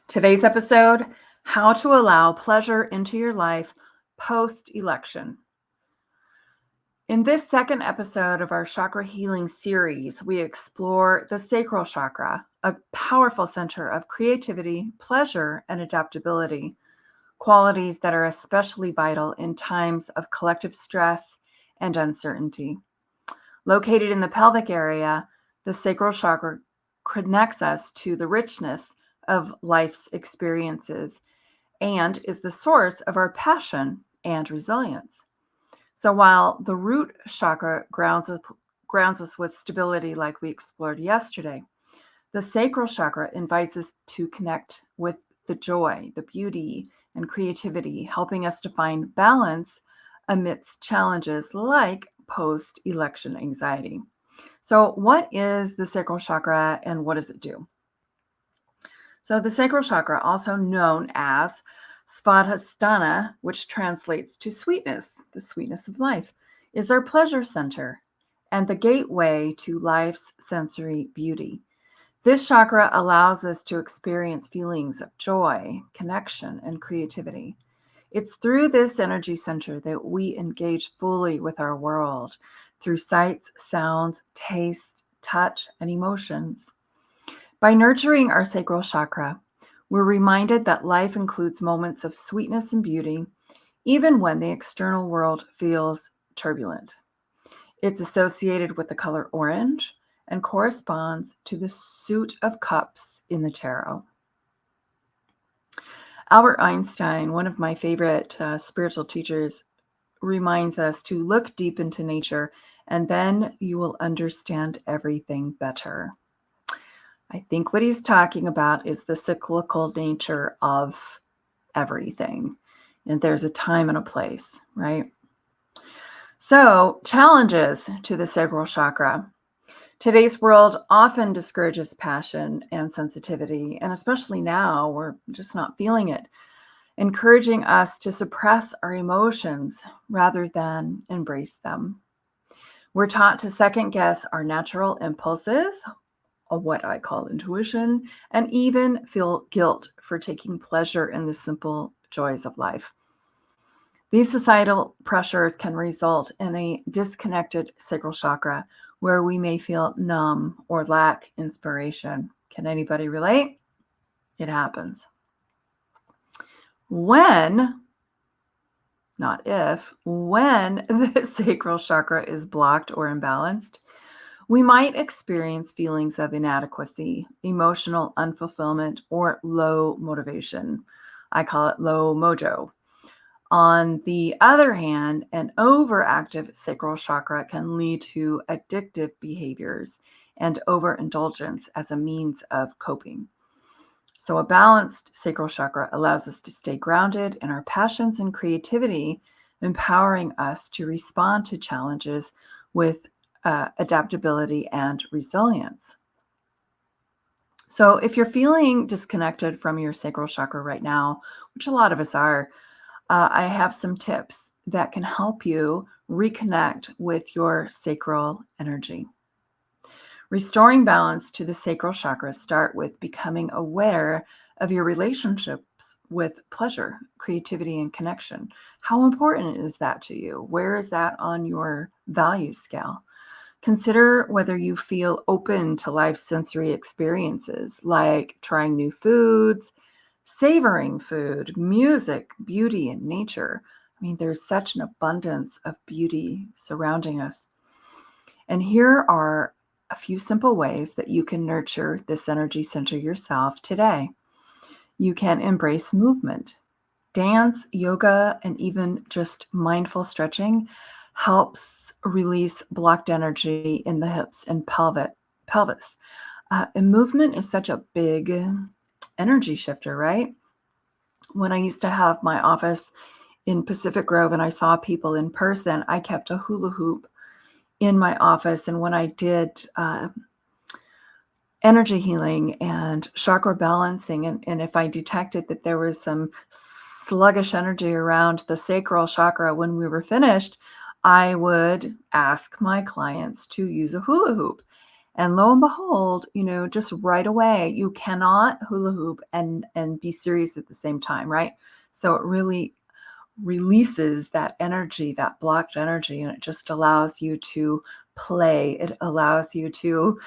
Today's episode, how to allow pleasure into your life post-election. In this second episode of our chakra healing series, we explore the sacral chakra, a powerful center of creativity, pleasure, and adaptability, qualities that are especially vital in times of collective stress and uncertainty. Located in the pelvic area, the sacral chakra connects us to the richness of life's experiences and is the source of our passion and resilience. So while the root chakra grounds us with stability, like we explored yesterday, the sacral chakra invites us to connect with the joy, the beauty, and creativity, helping us to find balance amidst challenges like post-election anxiety. So what is the sacral chakra and what does it do? So the sacral chakra, also known as Svadhisthana, which translates to sweetness, the sweetness of life, is our pleasure center and the gateway to life's sensory beauty. This chakra allows us to experience feelings of joy, connection, and creativity. It's through this energy center that we engage fully with our world through sights, sounds, taste, touch, and emotions. By nurturing our sacral chakra, we're reminded that life includes moments of sweetness and beauty, even when the external world feels turbulent. It's associated with the color orange and corresponds to the suit of cups in the tarot. Albert Einstein, one of my favorite spiritual teachers, reminds us to look deep into nature and then you will understand everything better. I think what he's talking about is the cyclical nature of everything. And there's a time and a place, right? So, challenges to the sacral chakra. Today's world often discourages passion and sensitivity, and especially now, we're just not feeling it, encouraging us to suppress our emotions rather than embrace them. We're taught to second guess our natural impulses, or what I call intuition, and even feel guilt for taking pleasure in the simple joys of life. These societal pressures can result in a disconnected sacral chakra where we may feel numb or lack inspiration. Can anybody relate? It happens. When, not if, when the sacral chakra is blocked or imbalanced, we might experience feelings of inadequacy, emotional unfulfillment, or low motivation. I call it low mojo. On the other hand, an overactive sacral chakra can lead to addictive behaviors and overindulgence as a means of coping. So a balanced sacral chakra allows us to stay grounded in our passions and creativity, empowering us to respond to challenges with adaptability and resilience. So if you're feeling disconnected from your sacral chakra right now, which a lot of us are, I have some tips that can help you reconnect with your sacral energy. Restoring balance to the sacral chakra start with becoming aware of your relationships with pleasure, creativity, and connection. How important is that to you? Where is that on your value scale? Consider whether you feel open to life's sensory experiences, like trying new foods, savoring food, music, beauty, and nature. I mean, there's such an abundance of beauty surrounding us. And here are a few simple ways that you can nurture this energy center yourself today. You can embrace movement. Dance, yoga, and even just mindful stretching helps release blocked energy in the hips and pelvis. And movement is such a big energy shifter, right? When I used to have my office in Pacific Grove and I saw people in person, I kept a hula hoop in my office. And when I did energy healing and chakra balancing, and if I detected that there was some sluggish energy around the sacral chakra when we were finished, I would ask my clients to use a hula hoop. And lo and behold, just right away, you cannot hula hoop and be serious at the same time, right? So it really releases that energy, that blocked energy, and it just allows you to play. It allows you to,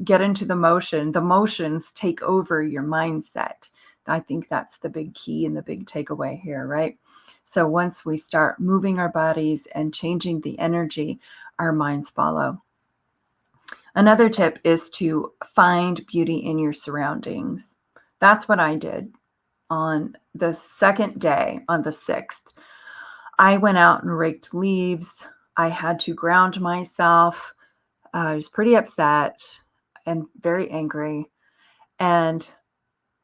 get into the motion. The motions take over your mindset. I think that's the big key and the big takeaway here, right? So once we start moving our bodies and changing the energy, our minds follow. Another tip is to find beauty in your surroundings. That's what I did on the second day, on the 6th. I went out and raked leaves. I had to ground myself. I was pretty upset and very angry. And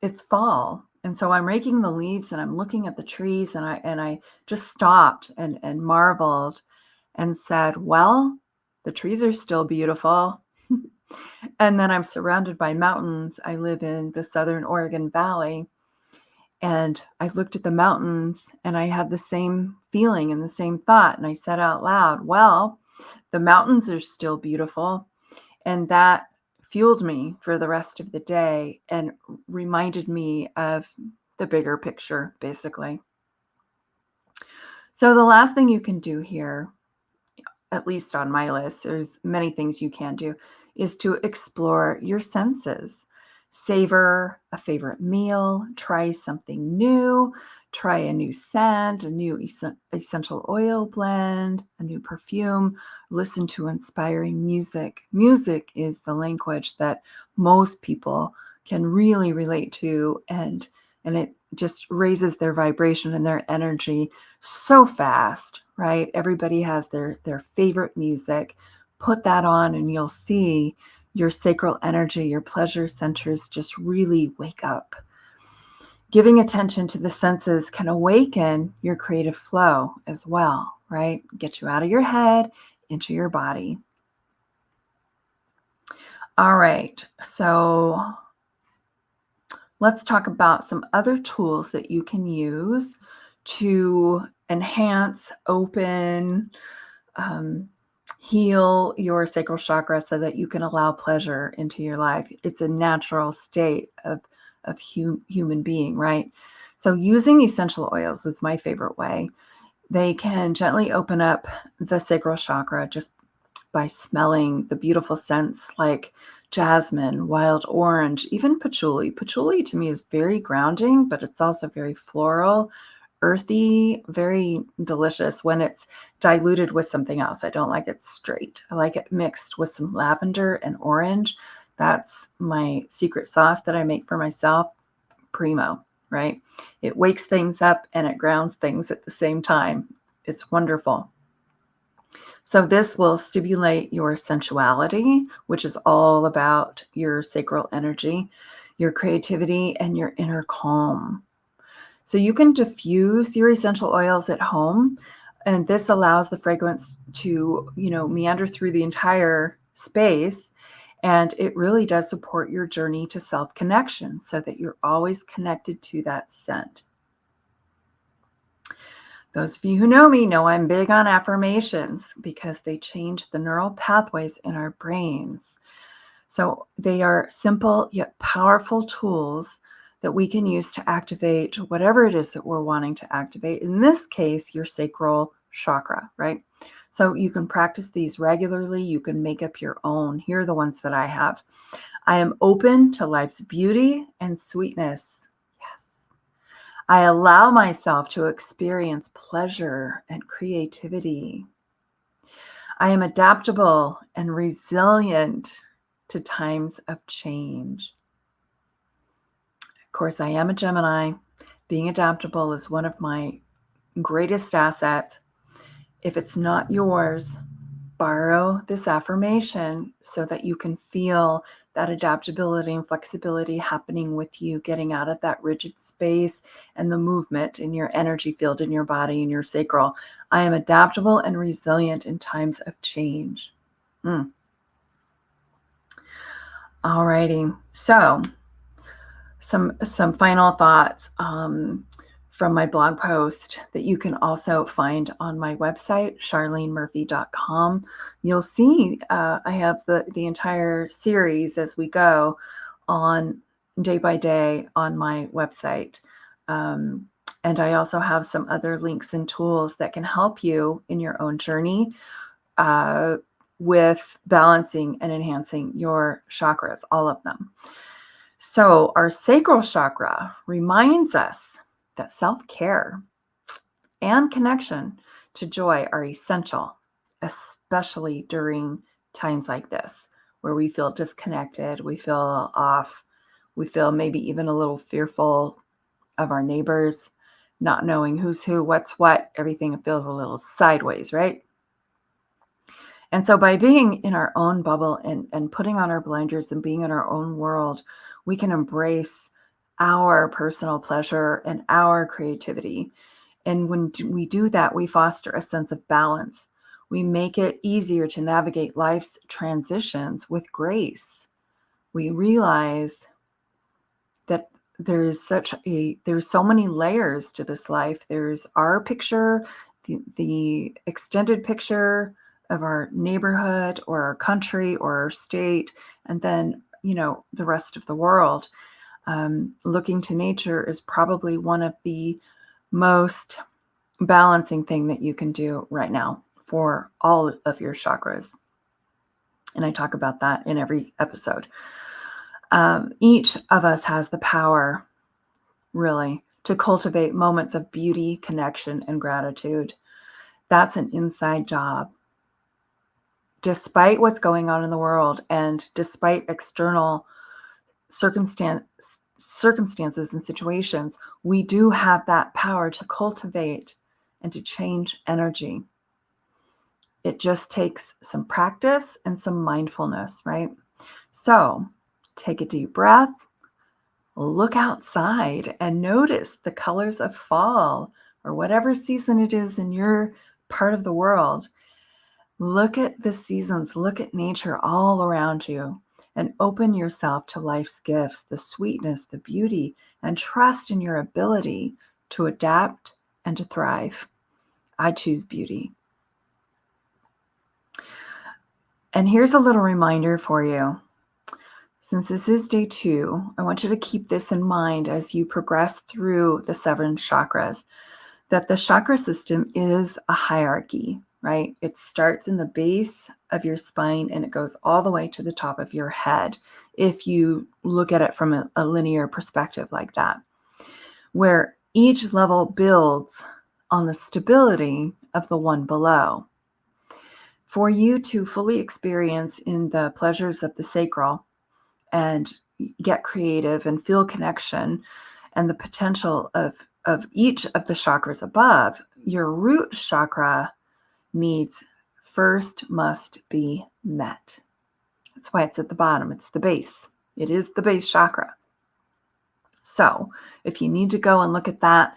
it's fall. And so I'm raking the leaves and I'm looking at the trees, and I just stopped and marveled and said, well, the trees are still beautiful. And then I'm surrounded by mountains. I live in the Southern Oregon Valley. And I looked at the mountains and I had the same feeling and the same thought. And I said out loud, well, the mountains are still beautiful. And that fueled me for the rest of the day and reminded me of the bigger picture, basically. So the last thing you can do here, at least on my list, there's many things you can do, is to explore your senses. Savor a favorite meal, try something new, try a new scent, a new essential oil blend, a new perfume, listen to inspiring music. Music is the language that most people can really relate to, and it just raises their vibration and their energy so fast, right? Everybody has their favorite music. Put that on and you'll see your sacral energy, your pleasure centers just really wake up. Giving attention to the senses can awaken your creative flow as well, right? Get you out of your head, into your body. All right, so let's talk about some other tools that you can use to enhance, open, heal your sacral chakra so that you can allow pleasure into your life. It's a natural state of human being, right? So using essential oils is my favorite way. They can gently open up the sacral chakra just by smelling the beautiful scents like jasmine, wild orange, even patchouli. Patchouli to me is very grounding, but it's also very floral, earthy, very delicious when it's diluted with something else. I don't like it straight. I like it mixed with some lavender and orange. That's my secret sauce that I make for myself. Primo, right? It wakes things up and it grounds things at the same time. It's wonderful. So this will stimulate your sensuality, which is all about your sacral energy, your creativity, and your inner calm. So you can diffuse your essential oils at home, and this allows the fragrance to, meander through the entire space, and it really does support your journey to self-connection so that you're always connected to that scent. Those of you who know me know I'm big on affirmations because they change the neural pathways in our brains. So they are simple yet powerful tools that we can use to activate whatever it is that we're wanting to activate. In this case, your sacral chakra, right? So you can practice these regularly. You can make up your own. Here are the ones that I have. I am open to life's beauty and sweetness. Yes. I allow myself to experience pleasure and creativity. I am adaptable and resilient to times of change. Of course, I am a Gemini. Being adaptable is one of my greatest assets. If it's not yours, borrow this affirmation so that you can feel that adaptability and flexibility happening with you, getting out of that rigid space and the movement in your energy field, in your body, in your sacral. I am adaptable and resilient in times of change. All righty. So some final thoughts. from my blog post that you can also find on my website, charlenemurphy.com. You'll see I have the entire series as we go on day by day on my website. And I also have some other links and tools that can help you in your own journey with balancing and enhancing your chakras, all of them. So our sacral chakra reminds us that self-care and connection to joy are essential, especially during times like this, where we feel disconnected, we feel off, we feel maybe even a little fearful of our neighbors, not knowing who's who, what's what, everything feels a little sideways, right? And so by being in our own bubble and putting on our blinders and being in our own world, we can embrace our personal pleasure and our creativity. And when we do that, we foster a sense of balance. We make it easier to navigate life's transitions with grace. We realize that there's so many layers to this life. There's our picture, the extended picture of our neighborhood or our country or our state, and then, the rest of the world. Looking to nature is probably one of the most balancing thing that you can do right now for all of your chakras. And I talk about that in every episode. Each of us has the power, really, to cultivate moments of beauty, connection, and gratitude. That's an inside job. Despite what's going on in the world and despite external circumstances and situations, we do have that power to cultivate and to change energy. It just takes some practice and some mindfulness, right? So take a deep breath, look outside and notice the colors of fall or whatever season it is in your part of the world. Look at the seasons, look at nature all around you, and open yourself to life's gifts, the sweetness, the beauty, and trust in your ability to adapt and to thrive. I choose beauty. And here's a little reminder for you. Since this is day 2, I want you to keep this in mind as you progress through the 7 chakras, that the chakra system is a hierarchy, right? It starts in the base of your spine and it goes all the way to the top of your head, if you look at it from a linear perspective like that, where each level builds on the stability of the one below. For you to fully experience in the pleasures of the sacral and get creative and feel connection and the potential of each of the chakras above, your root chakra needs first must be met. That's why it's at the bottom. It's the base. It is the base chakra. So if you need to go and look at that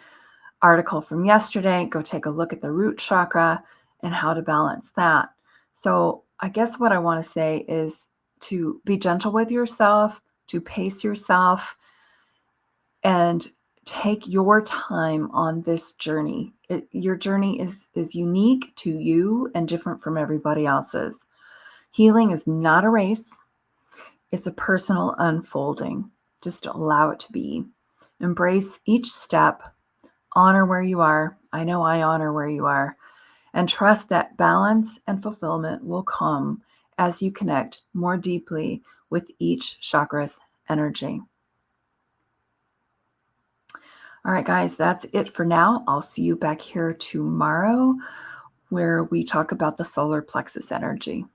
article from yesterday, go take a look at the root chakra and how to balance that. So I guess what I want to say is to be gentle with yourself, to pace yourself, and take your time on this journey. Your journey is unique to you and different from everybody else's. Healing is not a race. It's a personal unfolding. Just allow it to be. Embrace each step. Honor where you are. I know I honor where you are. And trust that balance and fulfillment will come as you connect more deeply with each chakra's energy. All right, guys, that's it for now. I'll see you back here tomorrow where we talk about the solar plexus energy.